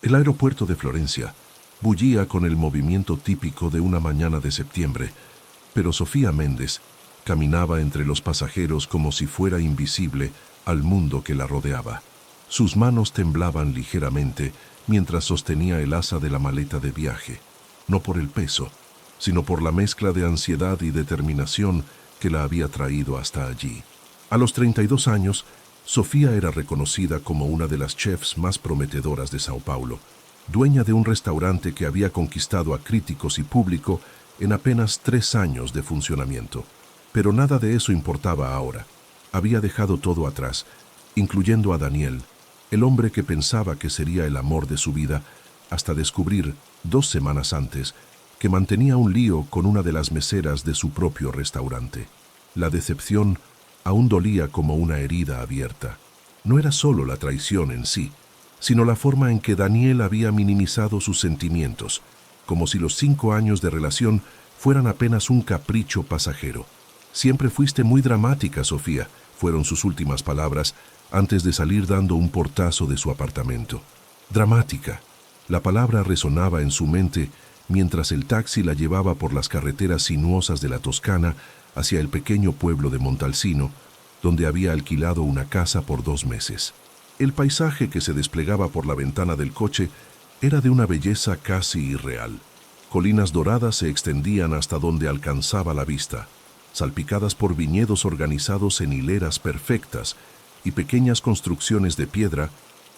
El aeropuerto de Florencia bullía con el movimiento típico de una mañana de septiembre, pero Sofía Méndez caminaba entre los pasajeros como si fuera invisible al mundo que la rodeaba. Sus manos temblaban ligeramente mientras sostenía el asa de la maleta de viaje, no por el peso, sino por la mezcla de ansiedad y determinación que la había traído hasta allí. A los 32 años, Sofía era reconocida como una de las chefs más prometedoras de Sao Paulo, dueña de un restaurante que había conquistado a críticos y público en apenas 3 años de funcionamiento. Pero nada de eso importaba ahora. Había dejado todo atrás, incluyendo a Daniel, el hombre que pensaba que sería el amor de su vida, hasta descubrir, 2 semanas antes, que mantenía un lío con una de las meseras de su propio restaurante. La decepción aún dolía como una herida abierta. No era solo la traición en sí, sino la forma en que Daniel había minimizado sus sentimientos, como si los 5 años de relación fueran apenas un capricho pasajero. «Siempre fuiste muy dramática, Sofía», fueron sus últimas palabras antes de salir dando un portazo de su apartamento. Dramática. La palabra resonaba en su mente mientras el taxi la llevaba por las carreteras sinuosas de la Toscana hacia el pequeño pueblo de Montalcino, donde había alquilado una casa por 2 meses. El paisaje que se desplegaba por la ventana del coche era de una belleza casi irreal. Colinas doradas se extendían hasta donde alcanzaba la vista, salpicadas por viñedos organizados en hileras perfectas y pequeñas construcciones de piedra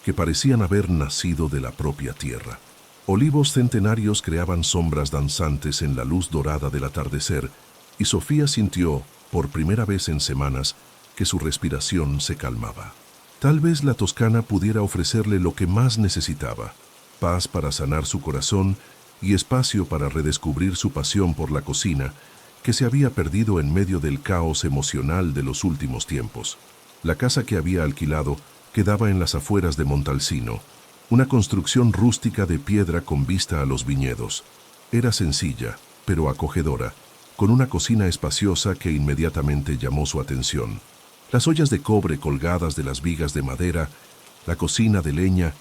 que parecían haber nacido de la propia tierra. Olivos centenarios creaban sombras danzantes en la luz dorada del atardecer, y Sofía sintió, por primera vez en semanas, que su respiración se calmaba. Tal vez la Toscana pudiera ofrecerle lo que más necesitaba: paz para sanar su corazón y espacio para redescubrir su pasión por la cocina, que se había perdido en medio del caos emocional de los últimos tiempos. La casa que había alquilado quedaba en las afueras de Montalcino, una construcción rústica de piedra con vista a los viñedos. Era sencilla, pero acogedora, con una cocina espaciosa que inmediatamente llamó su atención. Las ollas de cobre colgadas de las vigas de madera, la cocina de leña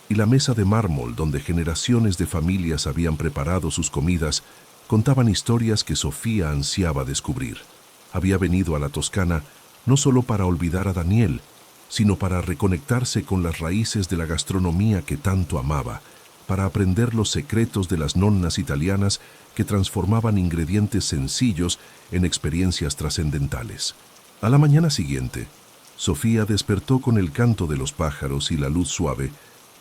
y la mesa de mármol donde generaciones de familias habían preparado sus comidas contaban historias que Sofía ansiaba descubrir. Había venido a la Toscana no solo para olvidar a Daniel, sino para reconectarse con las raíces de la gastronomía que tanto amaba, para aprender los secretos de las nonnas italianas que transformaban ingredientes sencillos en experiencias trascendentales. A la mañana siguiente, Sofía despertó con el canto de los pájaros y la luz suave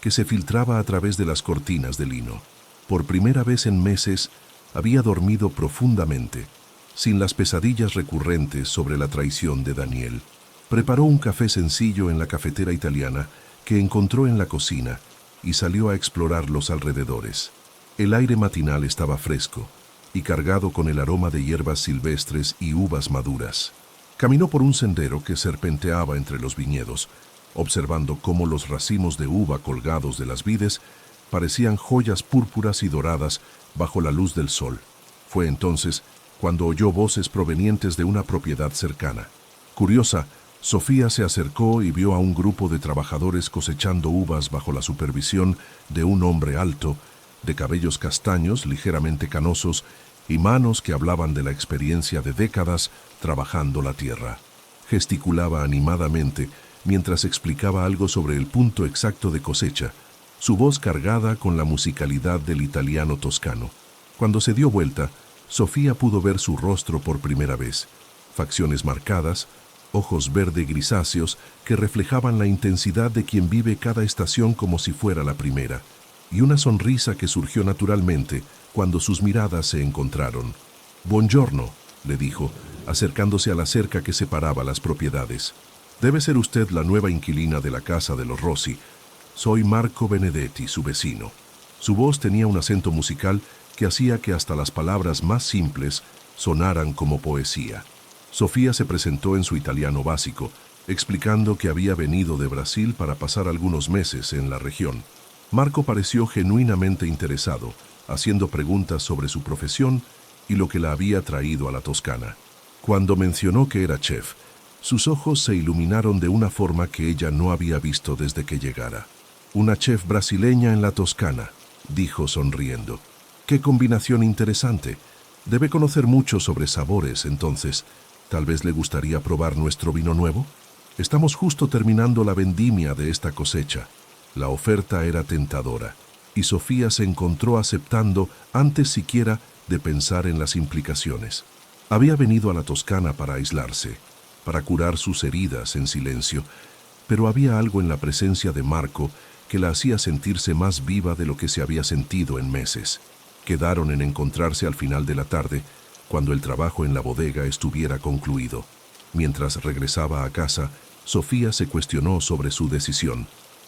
que se filtraba a través de las cortinas de lino. Por primera vez en meses, había dormido profundamente, sin las pesadillas recurrentes sobre la traición de Daniel. Preparó un café sencillo en la cafetera italiana que encontró en la cocina y salió a explorar los alrededores. El aire matinal estaba fresco y cargado con el aroma de hierbas silvestres y uvas maduras. Caminó por un sendero que serpenteaba entre los viñedos, observando cómo los racimos de uva colgados de las vides parecían joyas púrpuras y doradas bajo la luz del sol. Fue entonces cuando oyó voces provenientes de una propiedad cercana. Curiosa, Sofía se acercó y vio a un grupo de trabajadores cosechando uvas bajo la supervisión de un hombre alto, de cabellos castaños ligeramente canosos y manos que hablaban de la experiencia de décadas trabajando la tierra. Gesticulaba animadamente mientras explicaba algo sobre el punto exacto de cosecha, su voz cargada con la musicalidad del italiano toscano. Cuando se dio vuelta, Sofía pudo ver su rostro por primera vez, facciones marcadas, ojos verde grisáceos que reflejaban la intensidad de quien vive cada estación como si fuera la primera, y una sonrisa que surgió naturalmente cuando sus miradas se encontraron. «Buongiorno», le dijo, acercándose a la cerca que separaba las propiedades. «Debe ser usted la nueva inquilina de la casa de los Rossi. Soy Marco Benedetti, su vecino». Su voz tenía un acento musical que hacía que hasta las palabras más simples sonaran como poesía. Sofía se presentó en su italiano básico, explicando que había venido de Brasil para pasar algunos meses en la región. Marco pareció genuinamente interesado, haciendo preguntas sobre su profesión y lo que la había traído a la Toscana. Cuando mencionó que era chef, sus ojos se iluminaron de una forma que ella no había visto desde que llegara. Una chef brasileña en la Toscana, dijo sonriendo. ¡Qué combinación interesante! Debe conocer mucho sobre sabores, entonces. ¿Tal vez le gustaría probar nuestro vino nuevo? Estamos justo terminando la vendimia de esta cosecha. La oferta era tentadora, y Sofía se encontró aceptando antes siquiera de pensar en las implicaciones. Había venido a la Toscana para aislarse, para curar sus heridas en silencio, pero había algo en la presencia de Marco que la hacía sentirse más viva de lo que se había sentido en meses. Quedaron en encontrarse al final de la tarde, cuando el trabajo en la bodega estuviera concluido. Mientras regresaba a casa, Sofía se cuestionó sobre su decisión.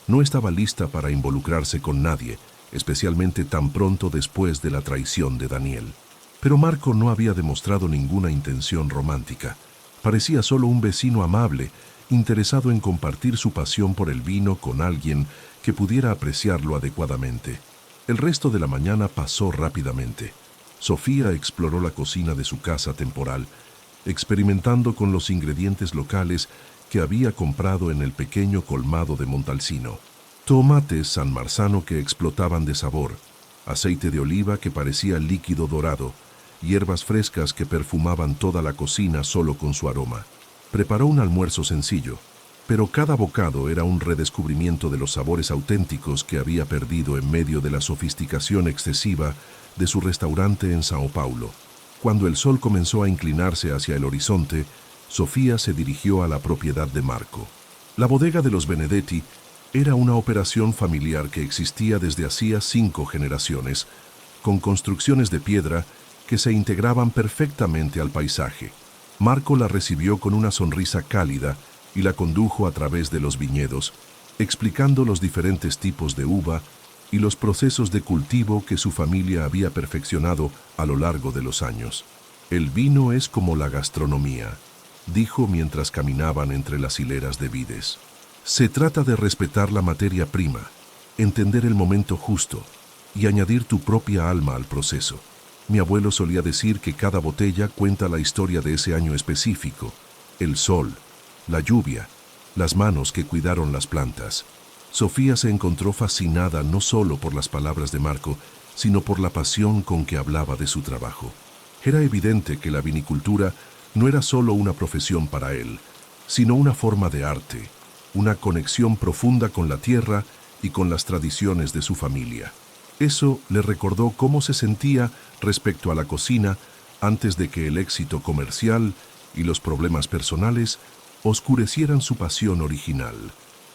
No estaba lista para involucrarse con nadie, especialmente tan pronto después de la traición de Daniel. Pero Marco no había demostrado ninguna intención romántica. Parecía solo un vecino amable, interesado en compartir su pasión por el vino con alguien que pudiera apreciarlo adecuadamente. El resto de la mañana pasó rápidamente. Sofía exploró la cocina de su casa temporal, experimentando con los ingredientes locales que había comprado en el pequeño colmado de Montalcino. Tomates San Marzano que explotaban de sabor, aceite de oliva que parecía líquido dorado, hierbas frescas que perfumaban toda la cocina solo con su aroma. Preparó un almuerzo sencillo, pero cada bocado era un redescubrimiento de los sabores auténticos que había perdido en medio de la sofisticación excesiva de su restaurante en Sao Paulo. Cuando el sol comenzó a inclinarse hacia el horizonte, Sofía se dirigió a la propiedad de Marco. La bodega de los Benedetti era una operación familiar que existía desde hacía 5 generaciones, con construcciones de piedra que se integraban perfectamente al paisaje. Marco la recibió con una sonrisa cálida y la condujo a través de los viñedos, explicando los diferentes tipos de uva y los procesos de cultivo que su familia había perfeccionado a lo largo de los años. «El vino es como la gastronomía», dijo mientras caminaban entre las hileras de vides. «Se trata de respetar la materia prima, entender el momento justo y añadir tu propia alma al proceso. Mi abuelo solía decir que cada botella cuenta la historia de ese año específico, el sol, la lluvia, las manos que cuidaron las plantas». Sofía se encontró fascinada no solo por las palabras de Marco, sino por la pasión con que hablaba de su trabajo. Era evidente que la vinicultura no era solo una profesión para él, sino una forma de arte, una conexión profunda con la tierra y con las tradiciones de su familia. Eso le recordó cómo se sentía respecto a la cocina antes de que el éxito comercial y los problemas personales oscurecieran su pasión original.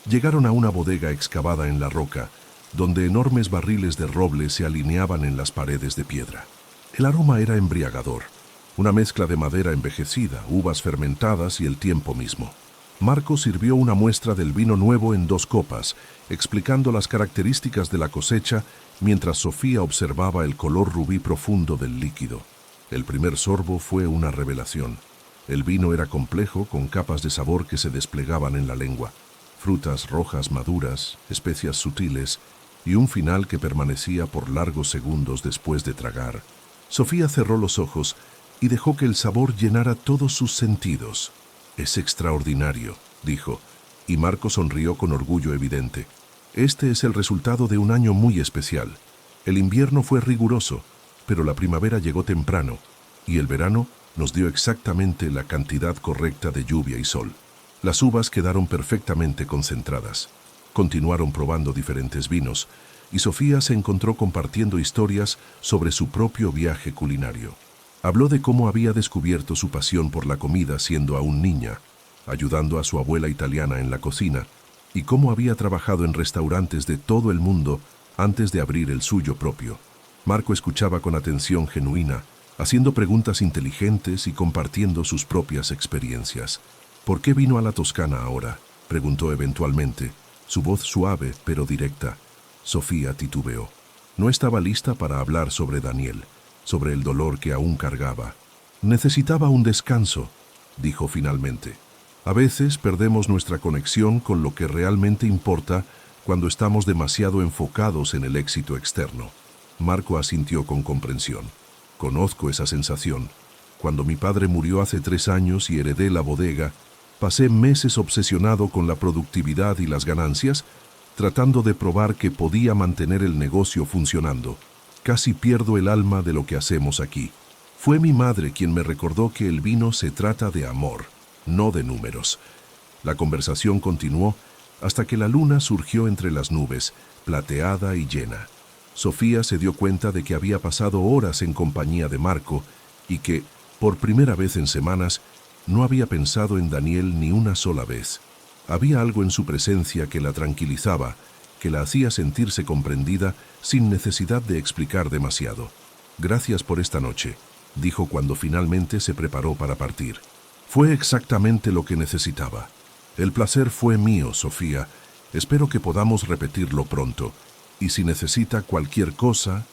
Llegaron a una bodega excavada en la roca, donde enormes barriles de roble se alineaban en las paredes de piedra. El aroma era embriagador, una mezcla de madera envejecida, uvas fermentadas y el tiempo mismo. Marco sirvió una muestra del vino nuevo en 2 copas, explicando las características de la cosecha mientras Sofía observaba el color rubí profundo del líquido. El primer sorbo fue una revelación. El vino era complejo, con capas de sabor que se desplegaban en la lengua. Frutas rojas maduras, especias sutiles y un final que permanecía por largos segundos después de tragar. Sofía cerró los ojos y dejó que el sabor llenara todos sus sentidos. «Es extraordinario», dijo, y Marco sonrió con orgullo evidente. «Este es el resultado de un año muy especial. El invierno fue riguroso, pero la primavera llegó temprano, y el verano nos dio exactamente la cantidad correcta de lluvia y sol. Las uvas quedaron perfectamente concentradas». Continuaron probando diferentes vinos, y Sofía se encontró compartiendo historias sobre su propio viaje culinario. Habló de cómo había descubierto su pasión por la comida siendo aún niña, ayudando a su abuela italiana en la cocina, y cómo había trabajado en restaurantes de todo el mundo antes de abrir el suyo propio. Marco escuchaba con atención genuina, haciendo preguntas inteligentes y compartiendo sus propias experiencias. «¿Por qué vino a la Toscana ahora?», preguntó eventualmente, su voz suave pero directa. Sofía titubeó. No estaba lista para hablar sobre Daniel, sobre el dolor que aún cargaba. «Necesitaba un descanso», dijo finalmente. «A veces perdemos nuestra conexión con lo que realmente importa cuando estamos demasiado enfocados en el éxito externo». Marco asintió con comprensión. «Conozco esa sensación. Cuando mi padre murió hace 3 años y heredé la bodega, pasé meses obsesionado con la productividad y las ganancias, tratando de probar que podía mantener el negocio funcionando. Casi pierdo el alma de lo que hacemos aquí. Fue mi madre quien me recordó que el vino se trata de amor, no de números. La conversación continuó hasta que la luna surgió entre las nubes, plateada y llena. Sofía se dio cuenta de que había pasado horas en compañía de Marco y que, por primera vez en semanas, no había pensado en Daniel ni una sola vez. Había algo en su presencia que la tranquilizaba, que la hacía sentirse comprendida sin necesidad de explicar demasiado. «Gracias por esta noche», dijo cuando finalmente se preparó para partir. «Fue exactamente lo que necesitaba. El placer fue mío, Sofía. Espero que podamos repetirlo pronto. Y si necesita cualquier cosa,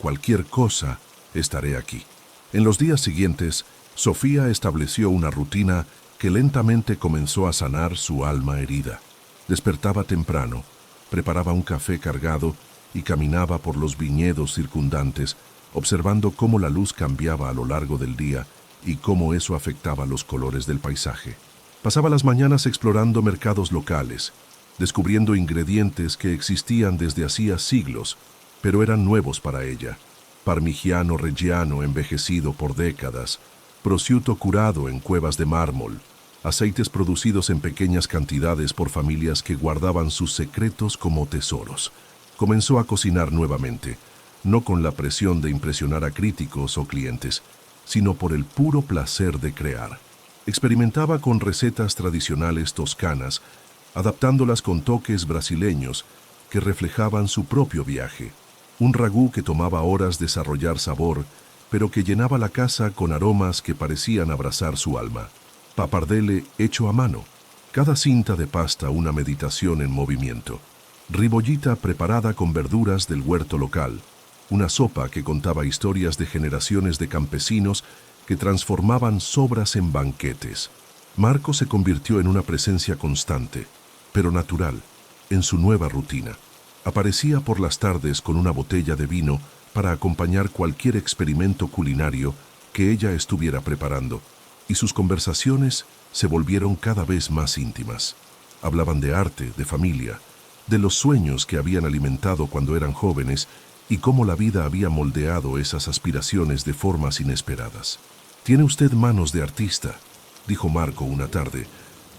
estaré aquí». En los días siguientes, Sofía estableció una rutina que lentamente comenzó a sanar su alma herida. Despertaba temprano, preparaba un café cargado y caminaba por los viñedos circundantes, observando cómo la luz cambiaba a lo largo del día y cómo eso afectaba los colores del paisaje. Pasaba las mañanas explorando mercados locales, descubriendo ingredientes que existían desde hacía siglos, pero eran nuevos para ella. Parmigiano Reggiano envejecido por décadas, prosciutto curado en cuevas de mármol, aceites producidos en pequeñas cantidades por familias que guardaban sus secretos como tesoros. Comenzó a cocinar nuevamente, no con la presión de impresionar a críticos o clientes, sino por el puro placer de crear. Experimentaba con recetas tradicionales toscanas, adaptándolas con toques brasileños que reflejaban su propio viaje. Un ragú que tomaba horas desarrollar sabor, pero que llenaba la casa con aromas que parecían abrazar su alma. Papardelle hecho a mano. Cada cinta de pasta una meditación en movimiento. Ribollita preparada con verduras del huerto local. Una sopa que contaba historias de generaciones de campesinos que transformaban sobras en banquetes. Marco se convirtió en una presencia constante, pero natural, en su nueva rutina. Aparecía por las tardes con una botella de vino para acompañar cualquier experimento culinario que ella estuviera preparando, y sus conversaciones se volvieron cada vez más íntimas. Hablaban de arte, de familia, de los sueños que habían alimentado cuando eran jóvenes y cómo la vida había moldeado esas aspiraciones de formas inesperadas. «Tiene usted manos de artista», dijo Marco una tarde,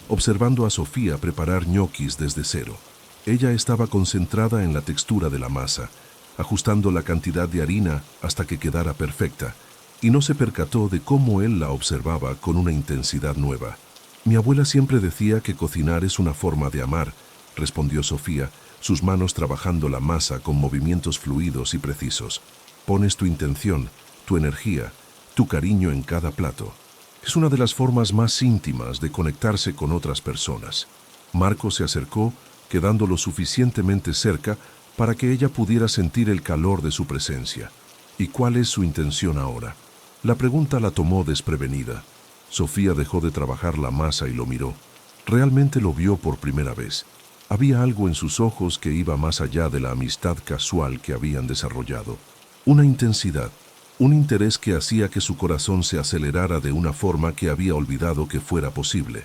observando a Sofía preparar ñoquis desde cero. Ella estaba concentrada en la textura de la masa, ajustando la cantidad de harina hasta que quedara perfecta, y no se percató de cómo él la observaba con una intensidad nueva. «Mi abuela siempre decía que cocinar es una forma de amar», respondió Sofía, sus manos trabajando la masa con movimientos fluidos y precisos. «Pones tu intención, tu energía, tu cariño en cada plato. Es una de las formas más íntimas de conectarse con otras personas». Marco se acercó, quedando lo suficientemente cerca para que ella pudiera sentir el calor de su presencia. «¿Y cuál es su intención ahora?». La pregunta la tomó desprevenida. Sofía dejó de trabajar la masa y lo miró. Realmente lo vio por primera vez. Había algo en sus ojos que iba más allá de la amistad casual que habían desarrollado. Una intensidad, un interés que hacía que su corazón se acelerara de una forma que había olvidado que fuera posible.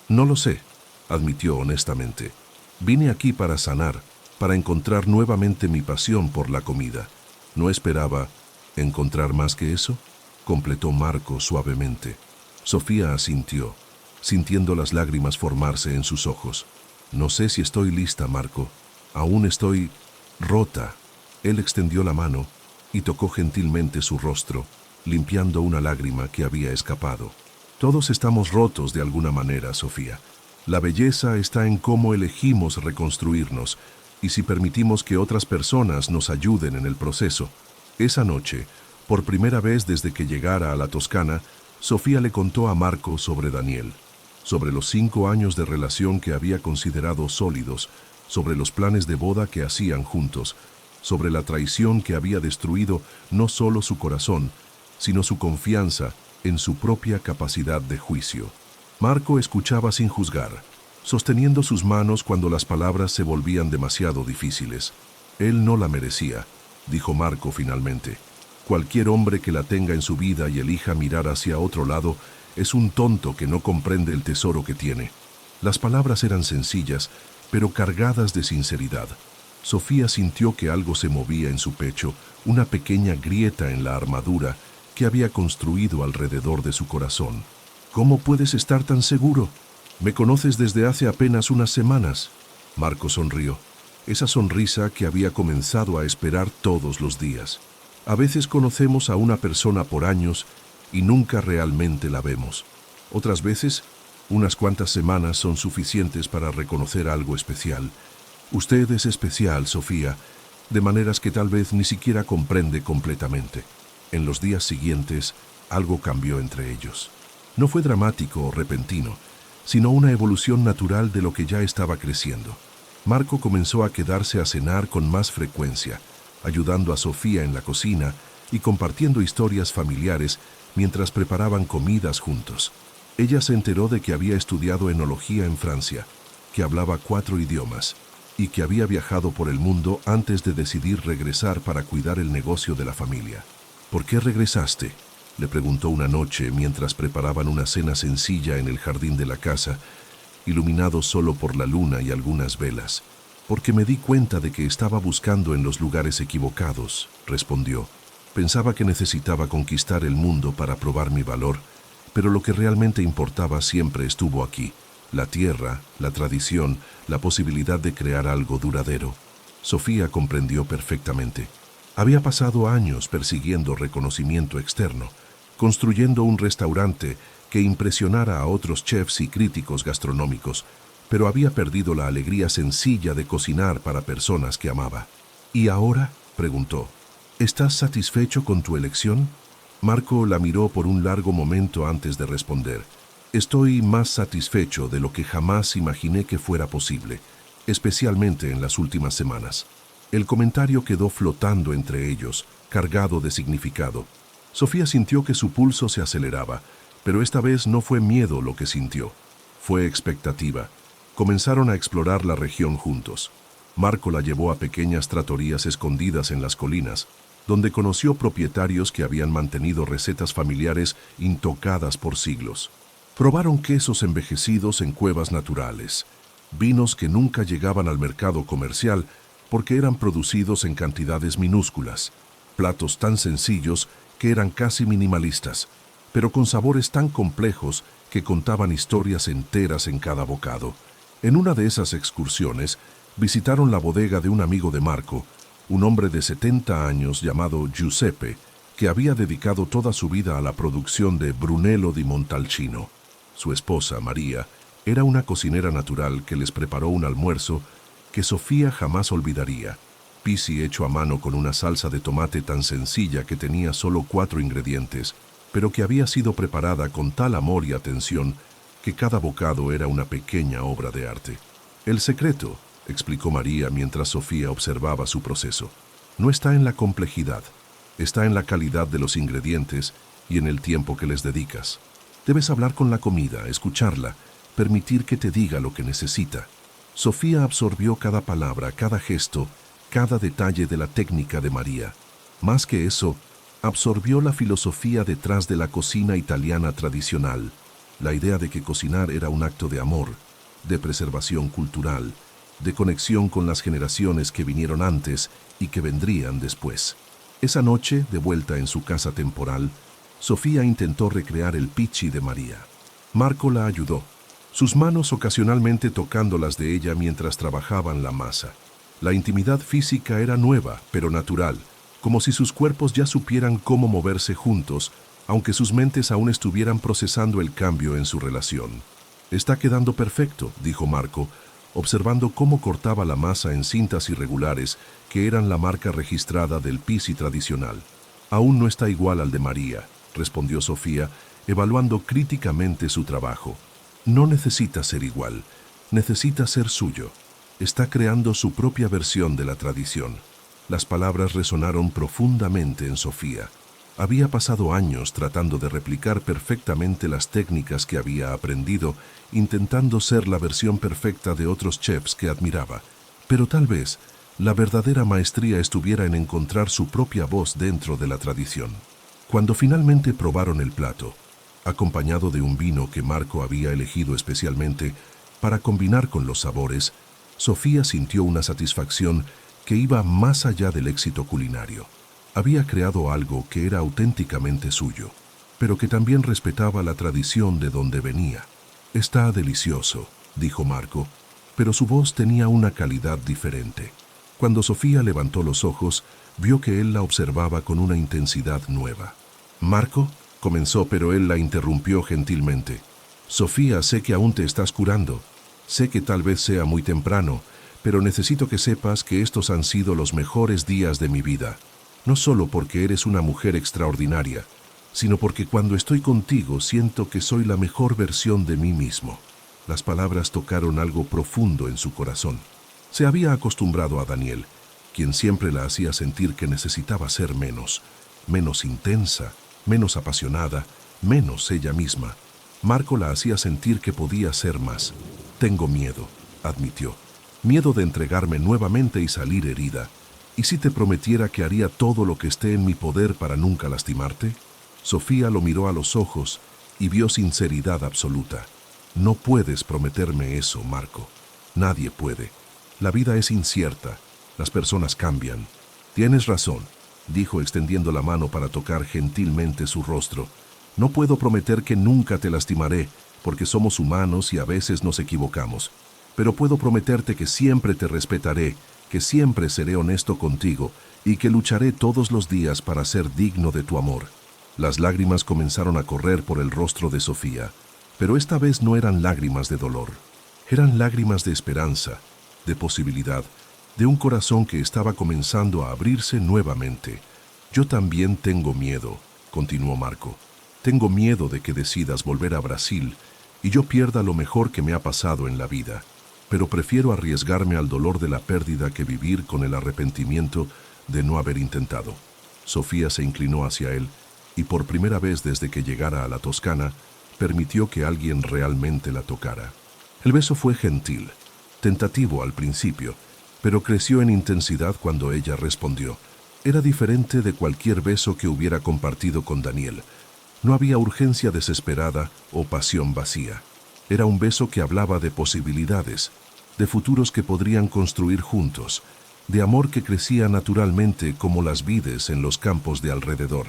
«No lo sé», admitió honestamente. «Vine aquí para sanar, para encontrar nuevamente mi pasión por la comida. ¿No esperaba encontrar más que eso?», completó Marco suavemente. Sofía asintió, sintiendo las lágrimas formarse en sus ojos. «No sé si estoy lista, Marco. Aún estoy rota». Él extendió la mano y tocó gentilmente su rostro, limpiando una lágrima que había escapado. «Todos estamos rotos de alguna manera, Sofía. La belleza está en cómo elegimos reconstruirnos y si permitimos que otras personas nos ayuden en el proceso». Esa noche, por primera vez desde que llegara a la Toscana, Sofía le contó a Marco sobre Daniel, sobre los 5 años de relación que había considerado sólidos, sobre los planes de boda que hacían juntos, sobre la traición que había destruido no solo su corazón, sino su confianza en su propia capacidad de juicio. Marco escuchaba sin juzgar, sosteniendo sus manos cuando las palabras se volvían demasiado difíciles. «Él no la merecía», dijo Marco finalmente. «Cualquier hombre que la tenga en su vida y elija mirar hacia otro lado es un tonto que no comprende el tesoro que tiene». Las palabras eran sencillas, pero cargadas de sinceridad. Sofía sintió que algo se movía en su pecho, una pequeña grieta en la armadura que había construido alrededor de su corazón. ¿Cómo puedes estar tan seguro? Me conoces desde hace apenas unas semanas. Marco sonrió, esa sonrisa que había comenzado a esperar todos los días. A veces conocemos a una persona por años y nunca realmente la vemos. Otras veces, unas cuantas semanas son suficientes para reconocer algo especial. Usted es especial, Sofía, de maneras que tal vez ni siquiera comprende completamente. En los días siguientes, algo cambió entre ellos. No fue dramático o repentino, sino una evolución natural de lo que ya estaba creciendo. Marco comenzó a quedarse a cenar con más frecuencia, ayudando a Sofía en la cocina y compartiendo historias familiares mientras preparaban comidas juntos. Ella se enteró de que había estudiado enología en Francia, que hablaba 4 idiomas y que había viajado por el mundo antes de decidir regresar para cuidar el negocio de la familia. ¿Por qué regresaste?, le preguntó una noche mientras preparaban una cena sencilla en el jardín de la casa, iluminado solo por la luna y algunas velas. Porque me di cuenta de que estaba buscando en los lugares equivocados, respondió. Pensaba que necesitaba conquistar el mundo para probar mi valor, pero lo que realmente importaba siempre estuvo aquí: la tierra, la tradición, la posibilidad de crear algo duradero. Sofía comprendió perfectamente. Había pasado años persiguiendo reconocimiento externo, construyendo un restaurante que impresionara a otros chefs y críticos gastronómicos, pero había perdido la alegría sencilla de cocinar para personas que amaba. ¿Y ahora?, preguntó. ¿Estás satisfecho con tu elección? Marco la miró por un largo momento antes de responder. Estoy más satisfecho de lo que jamás imaginé que fuera posible, especialmente en las últimas semanas. El comentario quedó flotando entre ellos, cargado de significado. Sofía sintió que su pulso se aceleraba, pero esta vez no fue miedo lo que sintió. Fue expectativa. Comenzaron a explorar la región juntos. Marco la llevó a pequeñas trattorías escondidas en las colinas, donde conoció propietarios que habían mantenido recetas familiares intocadas por siglos. Probaron quesos envejecidos en cuevas naturales, vinos que nunca llegaban al mercado comercial porque eran producidos en cantidades minúsculas, platos tan sencillos que eran casi minimalistas, pero con sabores tan complejos que contaban historias enteras en cada bocado. En una de esas excursiones, visitaron la bodega de un amigo de Marco, un hombre de 70 años llamado Giuseppe, que había dedicado toda su vida a la producción de Brunello di Montalcino. Su esposa, María, era una cocinera natural que les preparó un almuerzo que Sofía jamás olvidaría: pisi hecho a mano con una salsa de tomate tan sencilla que tenía solo 4 ingredientes, pero que había sido preparada con tal amor y atención que cada bocado era una pequeña obra de arte. El secreto, explicó María mientras Sofía observaba su proceso, no está en la complejidad, está en la calidad de los ingredientes y en el tiempo que les dedicas. Debes hablar con la comida, escucharla, permitir que te diga lo que necesita. Sofía absorbió cada palabra, cada gesto, cada detalle de la técnica de María. Más que eso, absorbió la filosofía detrás de la cocina italiana tradicional, la idea de que cocinar era un acto de amor, de preservación cultural, de conexión con las generaciones que vinieron antes y que vendrían después. Esa noche, de vuelta en su casa temporal, Sofía intentó recrear el picci de María. Marco la ayudó, sus manos ocasionalmente tocando las de ella mientras trabajaban la masa. La intimidad física era nueva, pero natural, como si sus cuerpos ya supieran cómo moverse juntos, aunque sus mentes aún estuvieran procesando el cambio en su relación. «Está quedando perfecto», dijo Marco, observando cómo cortaba la masa en cintas irregulares que eran la marca registrada del pisi tradicional. «Aún no está igual al de María», respondió Sofía, evaluando críticamente su trabajo. «No necesita ser igual, necesita ser suyo. Está creando su propia versión de la tradición». Las palabras resonaron profundamente en Sofía. Había pasado años tratando de replicar perfectamente las técnicas que había aprendido, intentando ser la versión perfecta de otros chefs que admiraba. Pero tal vez la verdadera maestría estuviera en encontrar su propia voz dentro de la tradición. Cuando finalmente probaron el plato, acompañado de un vino que Marco había elegido especialmente para combinar con los sabores, Sofía sintió una satisfacción que iba más allá del éxito culinario. Había creado algo que era auténticamente suyo, pero que también respetaba la tradición de donde venía. «Está delicioso», dijo Marco, pero su voz tenía una calidad diferente. Cuando Sofía levantó los ojos, vio que él la observaba con una intensidad nueva. «Marco», comenzó, pero él la interrumpió gentilmente. «Sofía, sé que aún te estás curando. Sé que tal vez sea muy temprano, pero necesito que sepas que estos han sido los mejores días de mi vida. No solo porque eres una mujer extraordinaria, sino porque cuando estoy contigo siento que soy la mejor versión de mí mismo». Las palabras tocaron algo profundo en su corazón. Se había acostumbrado a Daniel, quien siempre la hacía sentir que necesitaba ser menos intensa, menos apasionada, menos ella misma. Marco la hacía sentir que podía ser más. «Tengo miedo», admitió. «Miedo de entregarme nuevamente y salir herida. ¿Y si te prometiera que haría todo lo que esté en mi poder para nunca lastimarte?» Sofía lo miró a los ojos y vio sinceridad absoluta. «No puedes prometerme eso, Marco. Nadie puede. La vida es incierta. Las personas cambian». «Tienes razón», dijo extendiendo la mano para tocar gentilmente su rostro. «No puedo prometer que nunca te lastimaré, porque somos humanos y a veces nos equivocamos. Pero puedo prometerte que siempre te respetaré, que siempre seré honesto contigo y que lucharé todos los días para ser digno de tu amor». Las lágrimas comenzaron a correr por el rostro de Sofía, pero esta vez no eran lágrimas de dolor. Eran lágrimas de esperanza, de posibilidad, de un corazón que estaba comenzando a abrirse nuevamente. «Yo también tengo miedo», continuó Marco. «Tengo miedo de que decidas volver a Brasil y yo pierda lo mejor que me ha pasado en la vida. Pero prefiero arriesgarme al dolor de la pérdida que vivir con el arrepentimiento de no haber intentado». Sofía se inclinó hacia él y por primera vez desde que llegara a la Toscana, permitió que alguien realmente la tocara. El beso fue gentil, tentativo al principio, pero creció en intensidad cuando ella respondió. Era diferente de cualquier beso que hubiera compartido con Daniel. No había urgencia desesperada o pasión vacía. Era un beso que hablaba de posibilidades, de futuros que podrían construir juntos, de amor que crecía naturalmente como las vides en los campos de alrededor.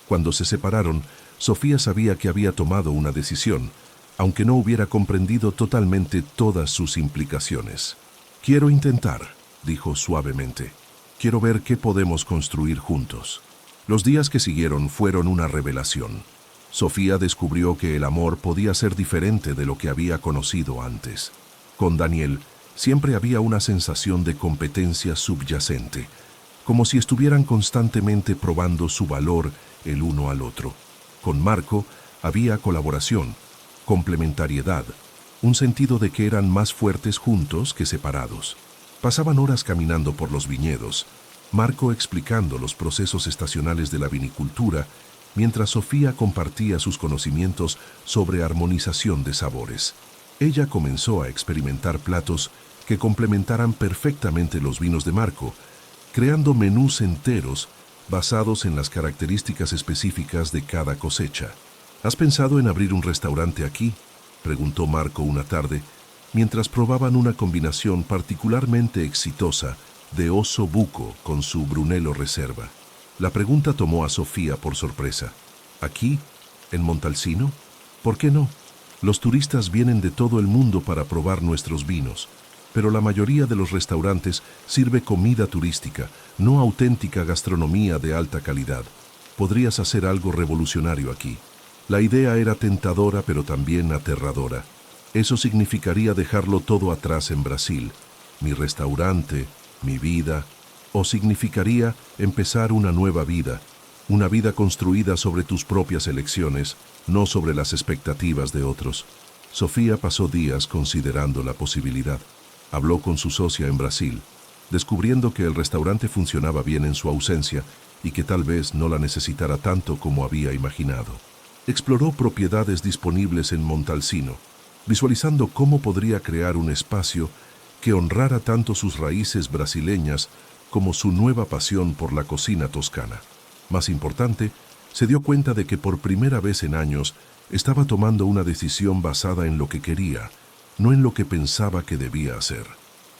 Cuando se separaron, Sofía sabía que había tomado una decisión, aunque no hubiera comprendido totalmente todas sus implicaciones. «Quiero intentar», dijo suavemente. «Quiero ver qué podemos construir juntos». Los días que siguieron fueron una revelación. Sofía descubrió que el amor podía ser diferente de lo que había conocido antes. Con Daniel siempre había una sensación de competencia subyacente, como si estuvieran constantemente probando su valor el uno al otro. Con Marco había colaboración, complementariedad, un sentido de que eran más fuertes juntos que separados. Pasaban horas caminando por los viñedos, Marco explicando los procesos estacionales de la vinicultura, mientras Sofía compartía sus conocimientos sobre armonización de sabores. Ella comenzó a experimentar platos que complementaran perfectamente los vinos de Marco, creando menús enteros basados en las características específicas de cada cosecha. «¿Has pensado en abrir un restaurante aquí?», preguntó Marco una tarde, mientras probaban una combinación particularmente exitosa de oso buco con su Brunello Reserva. La pregunta tomó a Sofía por sorpresa. «¿Aquí? ¿En Montalcino? ¿Por qué no? Los turistas vienen de todo el mundo para probar nuestros vinos, pero la mayoría de los restaurantes sirve comida turística, no auténtica gastronomía de alta calidad. Podrías hacer algo revolucionario aquí». La idea era tentadora, pero también aterradora. Eso significaría dejarlo todo atrás en Brasil, mi restaurante, mi vida, o significaría empezar una nueva vida, una vida construida sobre tus propias elecciones, no sobre las expectativas de otros. Sofía pasó días considerando la posibilidad. Habló con su socia en Brasil, descubriendo que el restaurante funcionaba bien en su ausencia y que tal vez no la necesitara tanto como había imaginado. Exploró propiedades disponibles en Montalcino, visualizando cómo podría crear un espacio que honrara tanto sus raíces brasileñas como su nueva pasión por la cocina toscana. Más importante, se dio cuenta de que por primera vez en años estaba tomando una decisión basada en lo que quería, no en lo que pensaba que debía hacer.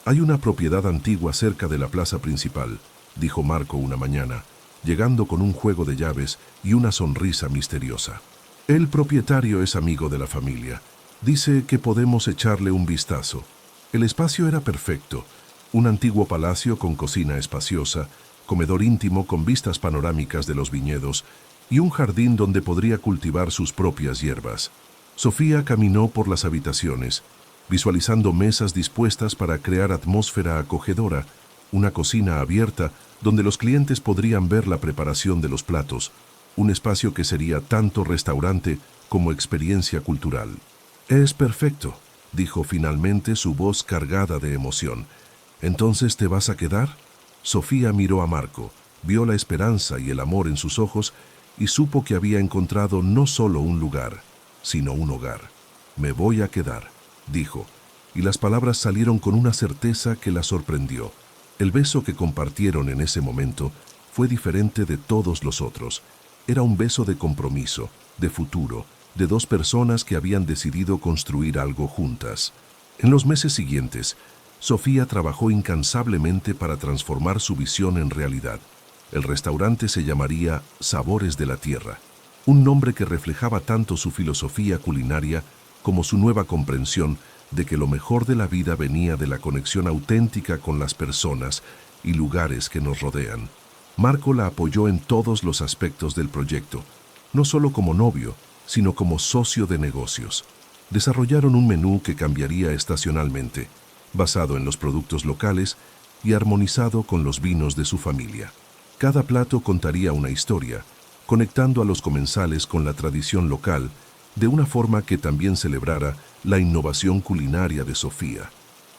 Hay una propiedad antigua cerca de la plaza principal, dijo Marco una mañana, llegando con un juego de llaves y una sonrisa misteriosa. El propietario es amigo de la familia. Dice que podemos echarle un vistazo. El espacio era perfecto. Un antiguo palacio con cocina espaciosa, comedor íntimo con vistas panorámicas de los viñedos y un jardín donde podría cultivar sus propias hierbas. Sofía caminó por las habitaciones, visualizando mesas dispuestas para crear atmósfera acogedora, una cocina abierta donde los clientes podrían ver la preparación de los platos, un espacio que sería tanto restaurante como experiencia cultural. «Es perfecto», dijo finalmente, su voz cargada de emoción. «¿Entonces te vas a quedar?» Sofía miró a Marco, vio la esperanza y el amor en sus ojos y supo que había encontrado no solo un lugar, sino un hogar. «Me voy a quedar», dijo, y las palabras salieron con una certeza que la sorprendió. El beso que compartieron en ese momento fue diferente de todos los otros. Era un beso de compromiso, de futuro, de dos personas que habían decidido construir algo juntas. En los meses siguientes, Sofía trabajó incansablemente para transformar su visión en realidad. El restaurante se llamaría Sabores de la Tierra, un nombre que reflejaba tanto su filosofía culinaria como su nueva comprensión de que lo mejor de la vida venía de la conexión auténtica con las personas y lugares que nos rodean. Marco la apoyó en todos los aspectos del proyecto, no solo como novio, sino como socio de negocios. Desarrollaron un menú que cambiaría estacionalmente, basado en los productos locales y armonizado con los vinos de su familia. Cada plato contaría una historia, conectando a los comensales con la tradición local, de una forma que también celebrara la innovación culinaria de Sofía.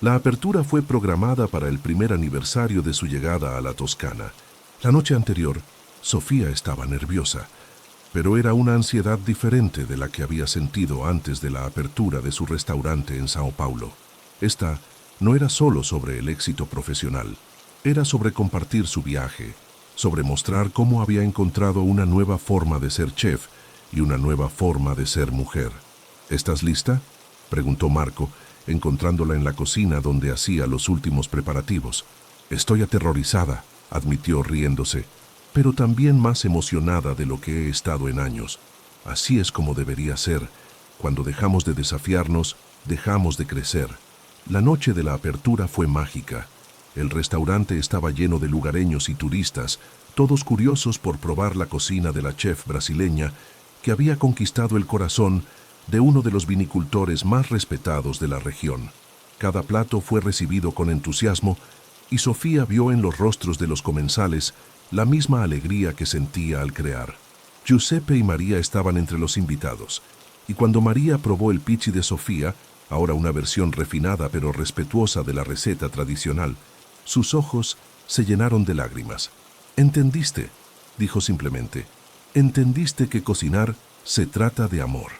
La apertura fue programada para el primer aniversario de su llegada a la Toscana. La noche anterior, Sofía estaba nerviosa, pero era una ansiedad diferente de la que había sentido antes de la apertura de su restaurante en Sao Paulo. Esta no era solo sobre el éxito profesional, era sobre compartir su viaje, sobre mostrar cómo había encontrado una nueva forma de ser chef y una nueva forma de ser mujer. «¿Estás lista?», preguntó Marco, encontrándola en la cocina donde hacía los últimos preparativos. «Estoy aterrorizada», admitió riéndose, «pero también más emocionada de lo que he estado en años. Así es como debería ser. Cuando dejamos de desafiarnos, dejamos de crecer». La noche de la apertura fue mágica. El restaurante estaba lleno de lugareños y turistas, todos curiosos por probar la cocina de la chef brasileña que había conquistado el corazón de uno de los vinicultores más respetados de la región. Cada plato fue recibido con entusiasmo y Sofía vio en los rostros de los comensales la misma alegría que sentía al crear. Giuseppe y María estaban entre los invitados, y cuando María probó el pichi de Sofía, ahora una versión refinada pero respetuosa de la receta tradicional, sus ojos se llenaron de lágrimas. «¿Entendiste?», dijo simplemente. «Entendiste que cocinar se trata de amor».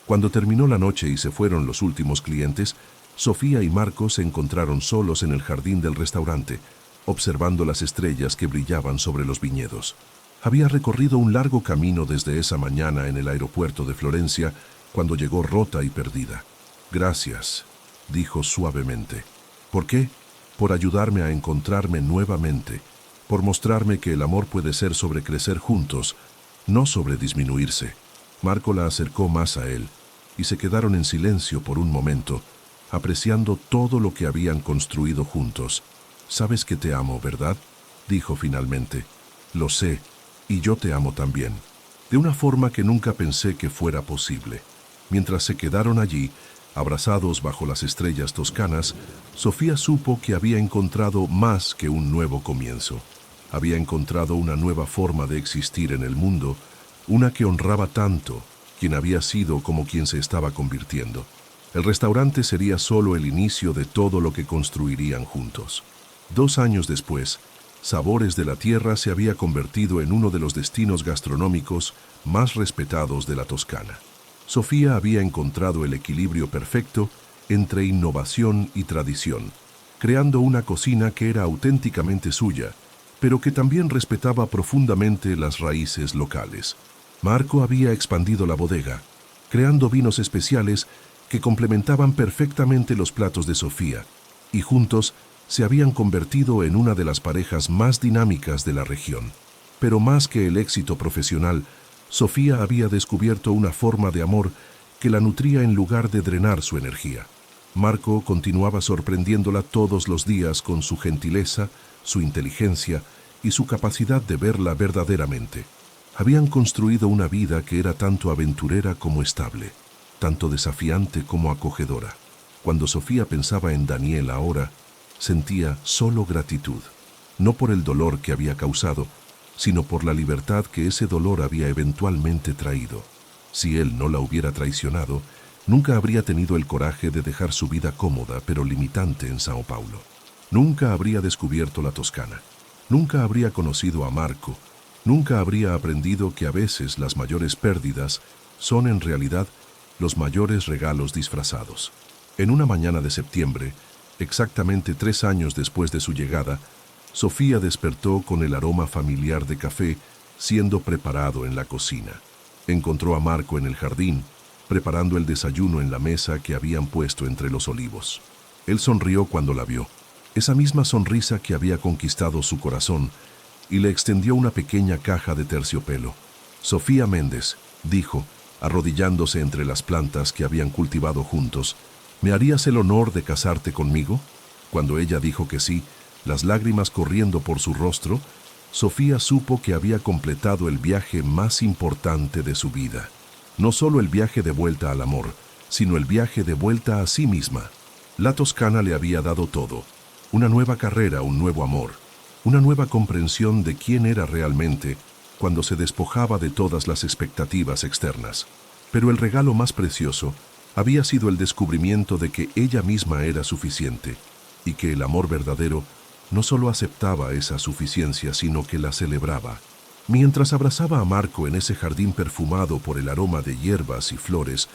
Cuando terminó la noche y se fueron los últimos clientes, Sofía y Marco se encontraron solos en el jardín del restaurante, observando las estrellas que brillaban sobre los viñedos. Había recorrido un largo camino desde esa mañana en el aeropuerto de Florencia, cuando llegó rota y perdida. «Gracias», dijo suavemente. «¿Por qué? Por ayudarme a encontrarme nuevamente, por mostrarme que el amor puede ser sobre crecer juntos, no sobre disminuirse». Marco la acercó más a él, y se quedaron en silencio por un momento, apreciando todo lo que habían construido juntos. «Sabes que te amo, ¿verdad?», dijo finalmente. «Lo sé, y yo te amo también», de una forma que nunca pensé que fuera posible. Mientras se quedaron allí, abrazados bajo las estrellas toscanas, Sofía supo que había encontrado más que un nuevo comienzo. Había encontrado una nueva forma de existir en el mundo, una que honraba tanto quien había sido como quien se estaba convirtiendo. El restaurante sería solo el inicio de todo lo que construirían juntos. 2 años después, Sabores de la Tierra se había convertido en uno de los destinos gastronómicos más respetados de la Toscana. Sofía había encontrado el equilibrio perfecto entre innovación y tradición, creando una cocina que era auténticamente suya, pero que también respetaba profundamente las raíces locales. Marco había expandido la bodega, creando vinos especiales que complementaban perfectamente los platos de Sofía, y juntos se habían convertido en una de las parejas más dinámicas de la región. Pero más que el éxito profesional, Sofía había descubierto una forma de amor que la nutría en lugar de drenar su energía. Marco continuaba sorprendiéndola todos los días con su gentileza, su inteligencia y su capacidad de verla verdaderamente. Habían construido una vida que era tanto aventurera como estable, tanto desafiante como acogedora. Cuando Sofía pensaba en Daniel ahora, sentía solo gratitud, no por el dolor que había causado, sino por la libertad que ese dolor había eventualmente traído. Si él no la hubiera traicionado, nunca habría tenido el coraje de dejar su vida cómoda pero limitante en Sao Paulo. Nunca habría descubierto la Toscana. Nunca habría conocido a Marco. Nunca habría aprendido que a veces las mayores pérdidas son en realidad los mayores regalos disfrazados. En una mañana de septiembre, exactamente 3 años después de su llegada, Sofía despertó con el aroma familiar de café siendo preparado en la cocina. Encontró a Marco en el jardín, preparando el desayuno en la mesa que habían puesto entre los olivos. Él sonrió cuando la vio, esa misma sonrisa que había conquistado su corazón, y le extendió una pequeña caja de terciopelo. Sofía Méndez, dijo, arrodillándose entre las plantas que habían cultivado juntos, ¿me harías el honor de casarte conmigo? Cuando ella dijo que sí, las lágrimas corriendo por su rostro, Sofía supo que había completado el viaje más importante de su vida. No solo el viaje de vuelta al amor, sino el viaje de vuelta a sí misma. La Toscana le había dado todo: una nueva carrera, un nuevo amor, una nueva comprensión de quién era realmente cuando se despojaba de todas las expectativas externas. Pero el regalo más precioso había sido el descubrimiento de que ella misma era suficiente y que el amor verdadero no solo aceptaba esa suficiencia, sino que la celebraba. Mientras abrazaba a Marco en ese jardín perfumado por el aroma de hierbas y flores,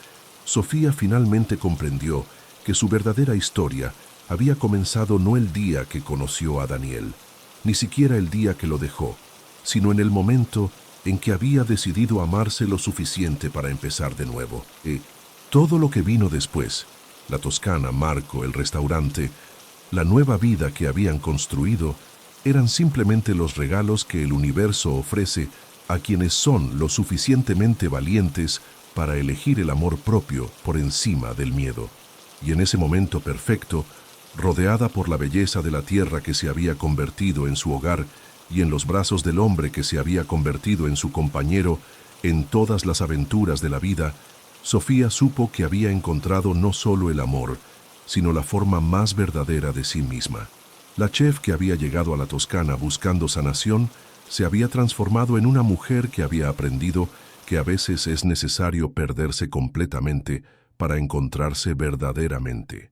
Sofía finalmente comprendió que su verdadera historia había comenzado no el día que conoció a Daniel, ni siquiera el día que lo dejó, sino en el momento en que había decidido amarse lo suficiente para empezar de nuevo. Todo lo que vino después, la Toscana, Marco, el restaurante, la nueva vida que habían construido, eran simplemente los regalos que el universo ofrece a quienes son lo suficientemente valientes para elegir el amor propio por encima del miedo. Y en ese momento perfecto, rodeada por la belleza de la tierra que se había convertido en su hogar y en los brazos del hombre que se había convertido en su compañero en todas las aventuras de la vida, Sofía supo que había encontrado no solo el amor, sino la forma más verdadera de sí misma. La chef que había llegado a la Toscana buscando sanación se había transformado en una mujer que había aprendido que a veces es necesario perderse completamente para encontrarse verdaderamente.